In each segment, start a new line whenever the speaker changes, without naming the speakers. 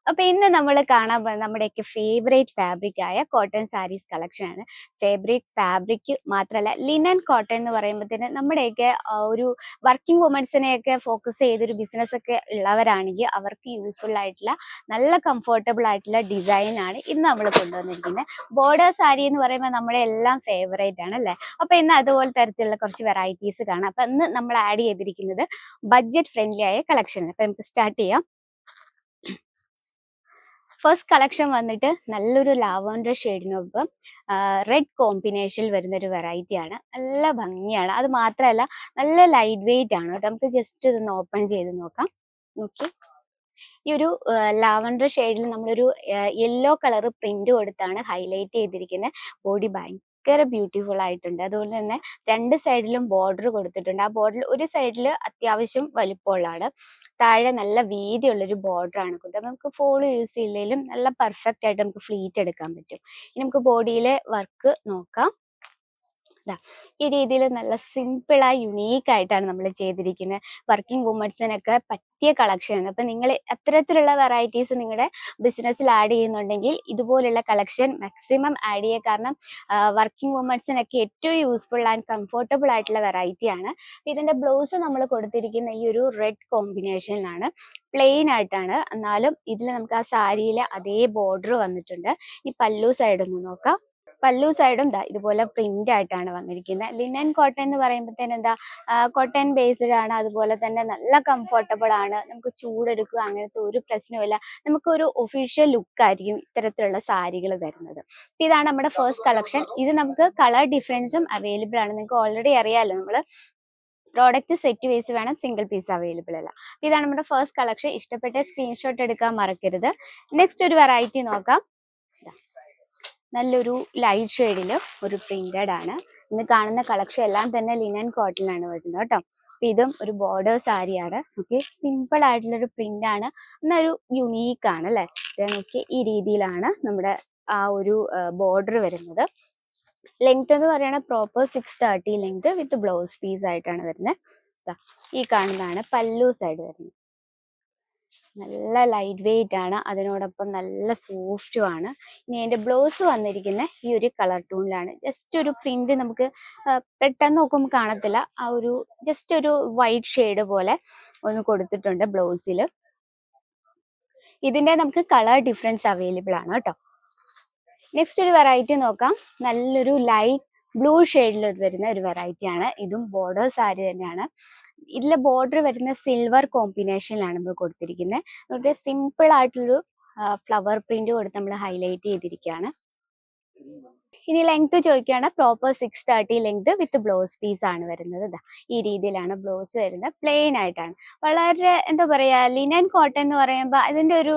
അപ്പൊ ഇന്ന് നമ്മൾ കാണാൻ പോകുന്നത് നമ്മുടെയൊക്കെ ഫേവറേറ്റ് ഫാബ്രിക് ആയ കോട്ടൺ സാരീസ് കളക്ഷൻ ആണ്. ഫേവറേറ്റ് ഫാബ്രിക് മാത്രമല്ല, ലിനൻ കോട്ടൺ എന്ന് പറയുമ്പോഴത്തേന് നമ്മുടെയൊക്കെ ഒരു വർക്കിംഗ് വുമൻസിനെയൊക്കെ ഫോക്കസ് ചെയ്തൊരു ബിസിനസ് ഒക്കെ ഉള്ളവരാണെങ്കിൽ അവർക്ക് യൂസ്ഫുൾ ആയിട്ടുള്ള നല്ല കംഫർട്ടബിൾ ആയിട്ടുള്ള ഡിസൈൻ ആണ് ഇന്ന് നമ്മൾ കൊണ്ടുവന്നിരിക്കുന്നത്. ബോർഡർ സാരി എന്ന് പറയുമ്പോൾ നമ്മുടെ എല്ലാം ഫേവറേറ്റ് ആണ് അല്ലേ? അപ്പൊ ഇന്ന് അതുപോലെ തരത്തിലുള്ള കുറച്ച് വെറൈറ്റീസ് കാണാം. അപ്പൊ ഇന്ന് നമ്മൾ ആഡ് ചെയ്തിരിക്കുന്നത് ബഡ്ജറ്റ് ഫ്രണ്ട്ലി ആയ കളക്ഷൻ. അപ്പൊ നമുക്ക് സ്റ്റാർട്ട് ചെയ്യാം. ഫസ്റ്റ് കളക്ഷൻ വന്നിട്ട് നല്ലൊരു ലാവൻഡർ ഷെയ്ഡിനൊപ്പം റെഡ് കോമ്പിനേഷനിൽ വരുന്ന ഒരു വെറൈറ്റി ആണ്. നല്ല ഭംഗിയാണ്. അത് മാത്രമല്ല നല്ല ലൈറ്റ് വെയിറ്റ് ആണ് കേട്ടോ. നമുക്ക് ജസ്റ്റ് ഇതൊന്ന് ഓപ്പൺ ചെയ്ത് നോക്കാം. നോക്കി, ഈ ഒരു ലാവൻഡർ ഷെയ്ഡിൽ നമ്മളൊരു യെല്ലോ കളർ പ്രിന്റ് കൊടുത്താണ് ഹൈലൈറ്റ് ചെയ്തിരിക്കുന്നത്. ബോഡി ഭയങ്കര ബ്യൂട്ടിഫുൾ ആയിട്ടുണ്ട്. അതുപോലെ തന്നെ രണ്ട് സൈഡിലും ബോർഡർ കൊടുത്തിട്ടുണ്ട്. ആ ബോർഡർ ഒരു സൈഡിൽ അത്യാവശ്യം വലിപ്പമുള്ളതാണ്, താഴെ നല്ല വീതിയുള്ളൊരു ബോർഡർ ആണ് കൊടുത്തത്. നമുക്ക് ഫോളോ യൂസ് ചെയ്യില്ലെങ്കിലും നല്ല പെർഫെക്റ്റ് ആയിട്ട് നമുക്ക് ഫ്ലീറ്റ് എടുക്കാൻ പറ്റും. ഇനി നമുക്ക് ബോഡിയിലെ വർക്ക് നോക്കാം. ഈ രീതിയിൽ നല്ല സിമ്പിളായി യുണീക്ക് ആയിട്ടാണ് നമ്മൾ ചെയ്തിരിക്കുന്നത്. വർക്കിംഗ് വുമൻസിനൊക്കെ പറ്റിയ കളക്ഷൻ ആണ്. അപ്പൊ നിങ്ങൾ അത്തരത്തിലുള്ള വെറൈറ്റീസ് നിങ്ങളുടെ ബിസിനസ്സിൽ ആഡ് ചെയ്യുന്നുണ്ടെങ്കിൽ ഇതുപോലുള്ള കളക്ഷൻ മാക്സിമം ആഡ് ചെയ്യുക. കാരണം വർക്കിംഗ് വുമൻസിനൊക്കെ ഏറ്റവും യൂസ്ഫുൾ ആൻഡ് കംഫർട്ടബിൾ ആയിട്ടുള്ള വെറൈറ്റി ആണ്. ഇതിന്റെ ബ്ലൗസ് നമ്മൾ കൊടുത്തിരിക്കുന്ന ഈ ഒരു റെഡ് കോമ്പിനേഷനിലാണ്. പ്ലെയിൻ ആയിട്ടാണ്, എന്നാലും ഇതിൽ നമുക്ക് ആ സാരിയിലെ അതേ ബോർഡർ വന്നിട്ടുണ്ട്. ഈ പല്ലു സൈഡ് ഒന്ന് നോക്കാം. പല്ലു സൈഡും ഇതുപോലെ പ്രിന്റ് ആയിട്ടാണ് വന്നിരിക്കുന്നത്. ലിനൻ കോട്ടൺ എന്ന് പറയുമ്പോഴത്തേന് കോട്ടൺ ബേസ്ഡ് ആണ്. അതുപോലെ തന്നെ നല്ല കംഫർട്ടബിൾ ആണ്. നമുക്ക് ചൂടെടുക്കുക അങ്ങനത്തെ ഒരു പ്രശ്നവുമില്ല. നമുക്കൊരു ഒഫീഷ്യൽ ലുക്ക് ആയിരിക്കും ഇത്തരത്തിലുള്ള സാരികൾ തരുന്നത്. ഇതാണ് നമ്മുടെ ഫസ്റ്റ് കളക്ഷൻ. ഇത് നമുക്ക് കളർ ഡിഫറൻസും അവൈലബിൾ ആണ്. നിങ്ങൾക്ക് ഓൾറെഡി അറിയാമല്ലോ, നമ്മൾ പ്രോഡക്റ്റ് സെറ്റ് വൈസ് വേണം, സിംഗിൾ പീസ് അവൈലബിൾ അല്ല. ഇതാണ് നമ്മുടെ ഫസ്റ്റ് കളക്ഷൻ. ഇഷ്ടപ്പെട്ട സ്ക്രീൻഷോട്ട് എടുക്കാൻ മറക്കരുത്. നെക്സ്റ്റ് ഒരു വെറൈറ്റി നോക്കാം. നല്ലൊരു ലൈറ്റ് ഷെയ്ഡിൽ ഒരു പ്രിന്റഡ് ആണ്. ഇന്ന് കാണുന്ന കളക്ഷൻ എല്ലാം തന്നെ ലിനൻ കോട്ടണിലാണ് വരുന്നത് കേട്ടോ. അപ്പൊ ഇതും ഒരു ബോർഡർ സാരിയാണ്. ഓക്കെ, സിമ്പിൾ ആയിട്ടുള്ളൊരു പ്രിന്റ് ആണ്, എന്നൊരു യുണീക്ക് ആണ് അല്ലെ. നോക്കി, ഈ രീതിയിലാണ് നമ്മുടെ ആ ഒരു ബോർഡർ വരുന്നത്. ലെങ്ത് എന്ന് പറയുന്നത് proper 630 length with blouse piece ആയിട്ടാണ് വരുന്നത്. ഈ കാണുന്നതാണ് പല്ലു സൈഡ് വരുന്നത്. നല്ല ലൈറ്റ് വെയിറ്റ് ആണ്, അതിനോടൊപ്പം നല്ല സോഫ്റ്റും ആണ്. ഇനി അതിന്റെ ബ്ലൗസ് വന്നിരിക്കുന്ന ഈ ഒരു കളർ ടൂണിലാണ്. ജസ്റ്റ് ഒരു പ്രിന്റ് നമുക്ക് പെട്ടെന്ന് നോക്കുമ്പോൾ കാണത്തില്ല. ആ ഒരു ജസ്റ്റ് ഒരു വൈറ്റ് ഷെയ്ഡ് പോലെ ഒന്ന് കൊടുത്തിട്ടുണ്ട് ബ്ലൗസിൽ. ഇതിന്റെ നമുക്ക് കളർ ഡിഫറൻസ് അവൈലബിൾ ആണ് കേട്ടോ. നെക്സ്റ്റ് ഒരു വെറൈറ്റി നോക്കാം. നല്ലൊരു ലൈറ്റ് ബ്ലൂ ഷെയ്ഡിൽ വരുന്ന ഒരു വെറൈറ്റി ആണ്. ഇതും ബോർഡർ സാരി തന്നെയാണ്. ഇതിലെ ബോർഡർ വരുന്ന സിൽവർ കോമ്പിനേഷനിലാണ് നമ്മൾ കൊടുത്തിരിക്കുന്നത്. അതുകൊണ്ട് സിമ്പിൾ ആയിട്ടുള്ളൊരു ഫ്ലവർ പ്രിന്റ് കൊടുത്ത് നമ്മൾ ഹൈലൈറ്റ് ചെയ്തിരിക്കുകയാണ്. ഇനി ലെങ്ത് ചോദിക്കുകയാണ്. Proper 630 length with blouse piece ആണ് വരുന്നത്. ഈ രീതിയിലാണ് ബ്ലൗസ് വരുന്നത്. പ്ലെയിൻ ആയിട്ടാണ്. വളരെ എന്താ പറയാ, ലിനൻ കോട്ടൺ എന്ന് പറയുമ്പോൾ അതിന്റെ ഒരു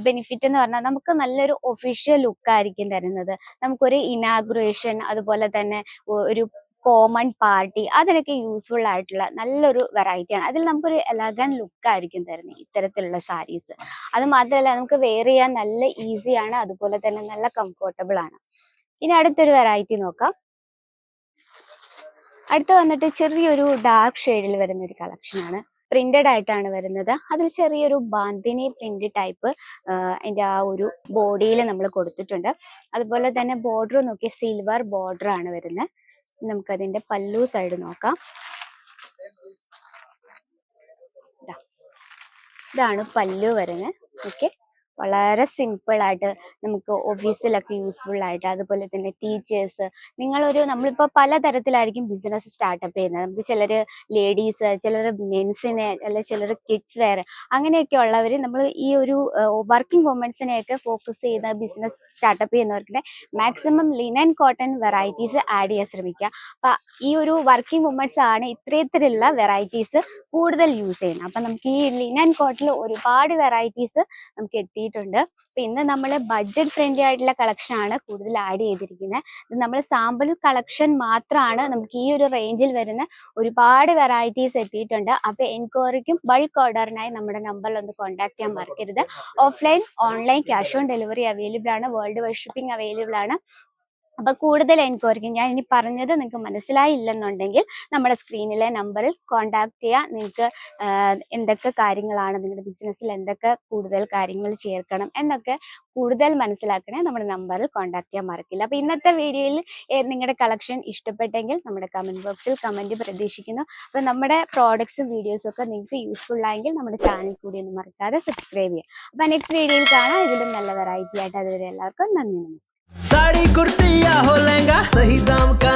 ബെനിഫിറ്റ് എന്ന് പറഞ്ഞാൽ നമുക്ക് നല്ലൊരു ഒഫീഷ്യൽ ലുക്ക് ആയിരിക്കും തരുന്നത്. നമുക്കൊരു ഇനാഗുറേഷൻ, അതുപോലെ തന്നെ ഒരു കോമൺ പാർട്ടി, അതിനൊക്കെ യൂസ്ഫുൾ ആയിട്ടുള്ള നല്ലൊരു വെറൈറ്റിയാണ്. അതിൽ നമുക്കൊരു എലഗൻ ലുക്ക് ആയിരിക്കും തരുന്നത് ഇത്തരത്തിലുള്ള സാരീസ്. അത് മാത്രമല്ല നമുക്ക് വെയർ ചെയ്യാൻ നല്ല ഈസിയാണ്, അതുപോലെ തന്നെ നല്ല കംഫർട്ടബിൾ ആണ്. ഇനി അടുത്തൊരു വെറൈറ്റി നോക്കാം. അടുത്ത് വന്നിട്ട് ചെറിയൊരു ഡാർക്ക് ഷെയ്ഡിൽ വരുന്ന ഒരു കളക്ഷൻ ആണ്. പ്രിന്റഡ് ആയിട്ടാണ് വരുന്നത്. അതിൽ ചെറിയൊരു ബാന്തിനി പ്രിന്റ് ടൈപ്പ് അതിന്റെ ആ ഒരു ബോഡിയിൽ നമ്മൾ കൊടുത്തിട്ടുണ്ട്. അതുപോലെ തന്നെ ബോർഡർ നോക്കി, സിൽവർ ബോർഡർ ആണ് വരുന്നത്. നമുക്കതിന്റെ പല്ലു സൈഡ് നോക്കാം. ഇതാണ് പല്ലു വരുന്നത്. ഓക്കെ, വളരെ സിമ്പിൾ ആയിട്ട് നമുക്ക് ഓഫീസിലൊക്കെ യൂസ്ഫുൾ ആയിട്ട്, അതുപോലെ തന്നെ ടീച്ചേഴ്സ്, നമ്മളിപ്പോൾ പലതരത്തിലായിരിക്കും ബിസിനസ് സ്റ്റാർട്ടപ്പ് ചെയ്യുന്നത്. നമുക്ക് ചിലര് ലേഡീസ്, ചിലർ മെൻസിനെ, അല്ലെ ചിലർ കിഡ്സ് വെയർ, അങ്ങനെയൊക്കെ ഉള്ളവർ നമ്മൾ ഈ ഒരു വർക്കിംഗ് വുമൻസിനെയൊക്കെ ഫോക്കസ് ചെയ്ത ബിസിനസ് സ്റ്റാർട്ടപ്പ് ചെയ്യുന്നവർക്ക് maximum linen cotton varieties add ചെയ്യാൻ ശ്രമിക്കുക. അപ്പൊ ഈ ഒരു വർക്കിംഗ് വുമൻസ് ആണ് ഇത്തരത്തിലുള്ള വെറൈറ്റീസ് കൂടുതൽ യൂസ് ചെയ്യുന്നത്. അപ്പൊ നമുക്ക് ഈ ലിനൻ കോട്ടണിൽ ഒരുപാട് വെറൈറ്റീസ് നമുക്ക് എത്തിയിട്ടുണ്ട്. അപ്പൊ ഇന്ന് നമ്മൾ ബഡ്ജറ്റ് ഫ്രണ്ട്ലി ആയിട്ടുള്ള കളക്ഷൻ ആണ് കൂടുതൽ ആഡ് ചെയ്തിരിക്കുന്നത്. ഇത് നമ്മൾ സാമ്പിൾ കളക്ഷൻ മാത്രമാണ്. നമുക്ക് ഈ ഒരു റേഞ്ചിൽ വരുന്ന ഒരുപാട് വെറൈറ്റീസ് എത്തിയിട്ടുണ്ട്. അപ്പൊ എൻക്വയറിക്കും ബൾക്ക് ഓർഡറിനായി നമ്മുടെ നമ്പറിൽ ഒന്ന് കോൺടാക്ട് ചെയ്യാൻ മറക്കരുത്. Offline, online, cash on delivery available ആണ്. വേൾഡ് വൈഡ് ഷിപ്പിംഗ് അവൈലബിൾ ആണ്. അപ്പൊ കൂടുതൽ എൻക്വയറിക്ക് ഞാൻ ഇനി പറഞ്ഞത് നിങ്ങൾക്ക് മനസ്സിലായില്ലെന്നുണ്ടെങ്കിൽ നമ്മുടെ സ്ക്രീനിലെ നമ്പറിൽ കോൺടാക്ട് ചെയ്യുക. നിങ്ങൾക്ക് എന്തൊക്കെ കാര്യങ്ങളാണ് നിങ്ങളുടെ ബിസിനസ്സിൽ എന്തൊക്കെ കൂടുതൽ കാര്യങ്ങൾ ചേർക്കണം എന്നൊക്കെ കൂടുതൽ മനസ്സിലാക്കണേ നമ്മുടെ നമ്പറിൽ കോൺടാക്ട് ചെയ്യാൻ മറക്കില്ല. അപ്പൊ ഇന്നത്തെ വീഡിയോയിൽ നിങ്ങളുടെ കളക്ഷൻ ഇഷ്ടപ്പെട്ടെങ്കിൽ നമ്മുടെ കമന്റ് ബോക്സിൽ കമന്റ് പ്രതീക്ഷിക്കുന്നു. അപ്പൊ നമ്മുടെ പ്രോഡക്ട്സും വീഡിയോസും ഒക്കെ നിങ്ങൾക്ക് യൂസ്ഫുൾ ആയെങ്കിൽ നമ്മുടെ ചാനൽ കൂടി ഒന്ന് മറക്കാതെ സബ്സ്ക്രൈബ് ചെയ്യുക. അപ്പൊ നെക്സ്റ്റ് വീഡിയോയിൽ കാണാം ഇതിലും നല്ല വെറൈറ്റി ആയിട്ട്. അതുവരെ എല്ലാവർക്കും നന്ദി.
साड़ी कुर्ती या हो लहंगा, सही दाम का